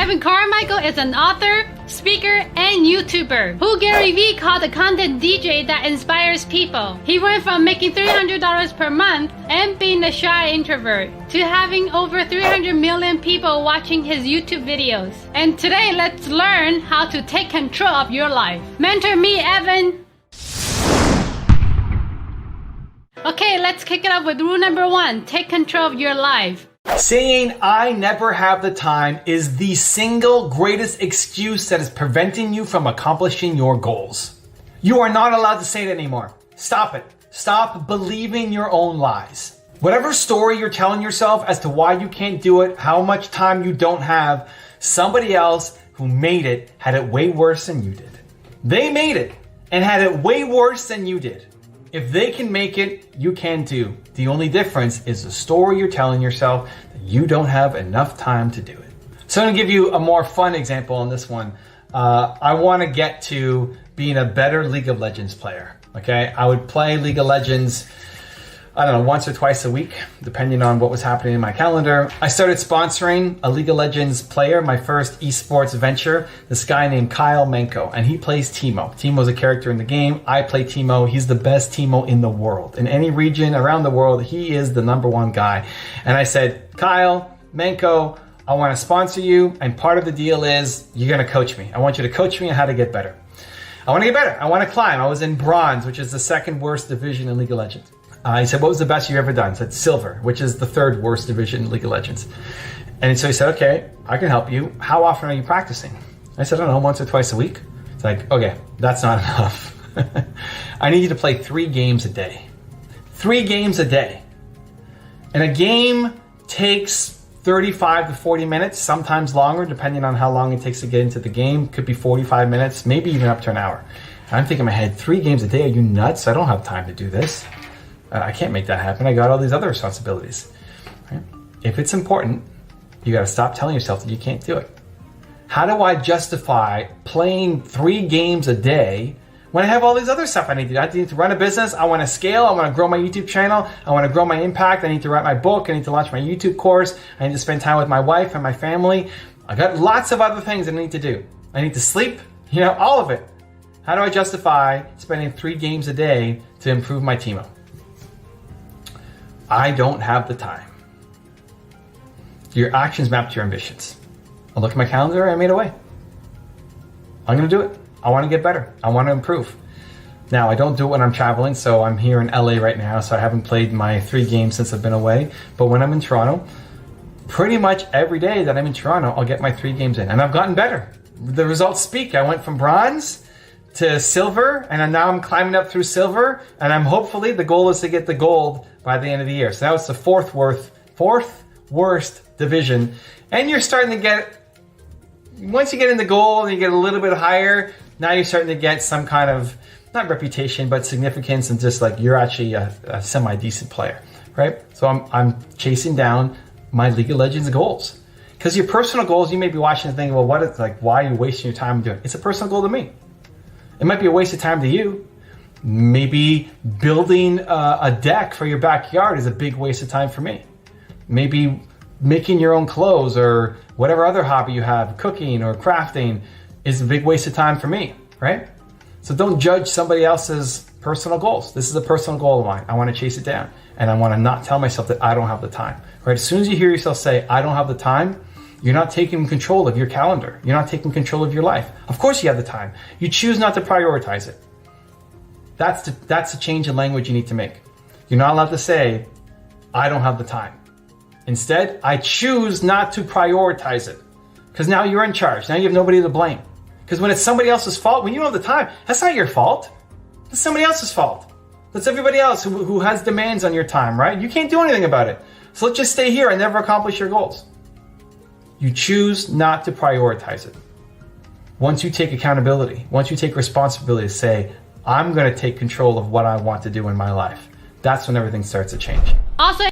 Evan Carmichael is an author, speaker, and YouTuber who Gary Vee called a content DJ that inspires people. He went from making $300 per month and being a shy introvert to having over 300 million people watching his YouTube videos. And today, let's learn how to take control of your life. Mentor me, Evan. Okay, let's kick it off with rule number 1. Take control of your life. Saying I never have the time is the single greatest excuse that is preventing you from accomplishing your goals. You are not allowed to say it anymore. Stop it. Stop believing your own lies. Whatever story you're telling yourself as to why you can't do it, how much time you don't have, somebody else who made it had it way worse than you did. They made it and had it way worse than you did. If they can make it, you can too. The only difference is the story you're telling yourself that you don't have enough time to do it. So I'm gonna give you a more fun example on this one. I wanna get to being a better League of Legends player, okay? I would play League of Legends, I don't know, once or twice a week, depending on what was happening in my calendar. I started sponsoring a League of Legends player, my first esports venture, this guy named Kyle Manko, and he plays Teemo. Teemo's a character in the game. I play Teemo. He's the best Teemo in the world. In any region around the world, he is the #1 guy. And I said, Kyle Manko, I want to sponsor you, and part of the deal is you're going to coach me. I want you to coach me on how to get better. I want to get better. I want to climb. I was in bronze, which is the second worst division in League of Legends. He said, what was the best you've ever done? I said, silver, which is the third worst division in League of Legends. And so he said, okay, I can help you. How often are you practicing? I said, I don't know, once or twice a week. It's like, okay, that's not enough. I need you to play 3 games a day. 3 games a day. And a game takes 35 to 40 minutes, sometimes longer, depending on how long it takes to get into the game. Could be 45 minutes, maybe even up to an hour. And I'm thinking in my head, 3 games a day? Are you nuts? I don't have time to do this. I can't make that happen. I got all these other responsibilities. Right? If it's important, you got to stop telling yourself that you can't do it. How do I justify playing 3 games a day when I have all these other stuff I need to do? I need to run a business. I want to scale. I want to grow my YouTube channel. I want to grow my impact. I need to write my book. I need to launch my YouTube course. I need to spend time with my wife and my family. I got lots of other things that I need to do. I need to sleep, all of it. How do I justify spending 3 games a day to improve my Teemo? I don't have the time. Your actions map to your ambitions. I look at my calendar, I made a way. I'm gonna do it. I wanna get better. I wanna improve. Now, I don't do it when I'm traveling, so I'm here in LA right now, so I haven't played my 3 games since I've been away. But when I'm in Toronto, pretty much every day that I'm in Toronto, I'll get my 3 games in. And I've gotten better. The results speak. I went from bronze to silver, and now I'm climbing up through silver, and I'm hopefully, the goal is to get the gold by the end of the year. So now it's the fourth worst division, and you're starting to get, once you get in the gold and you get a little bit higher, now you're starting to get some kind of, not reputation, but significance, and just like you're actually a semi-decent player, right? So I'm chasing down my League of Legends goals. Because your personal goals, you may be watching and thinking, well, why are you wasting your time doing it? It's a personal goal to me. It might be a waste of time to you. Maybe building a deck for your backyard is a big waste of time for me. Maybe making your own clothes or whatever other hobby you have, cooking or crafting, is a big waste of time for me, right? So don't judge somebody else's personal goals. This is a personal goal of mine. I want to chase it down, and I want to not tell myself that I don't have the time, right? As soon as you hear yourself say, I don't have the time, you're not taking control of your calendar. You're not taking control of your life. Of course you have the time. You choose not to prioritize it. That's the change in language you need to make. You're not allowed to say, I don't have the time. Instead, I choose not to prioritize it. Because now you're in charge. Now you have nobody to blame. Because when it's somebody else's fault, when you don't have the time, that's not your fault. That's somebody else's fault. That's everybody else who has demands on your time, right? You can't do anything about it. So let's just stay here and never accomplish your goals. You choose not to prioritize it. Once you take accountability, once you take responsibility to say, I'm going to take control of what I want to do in my life, that's when everything starts to change. Also,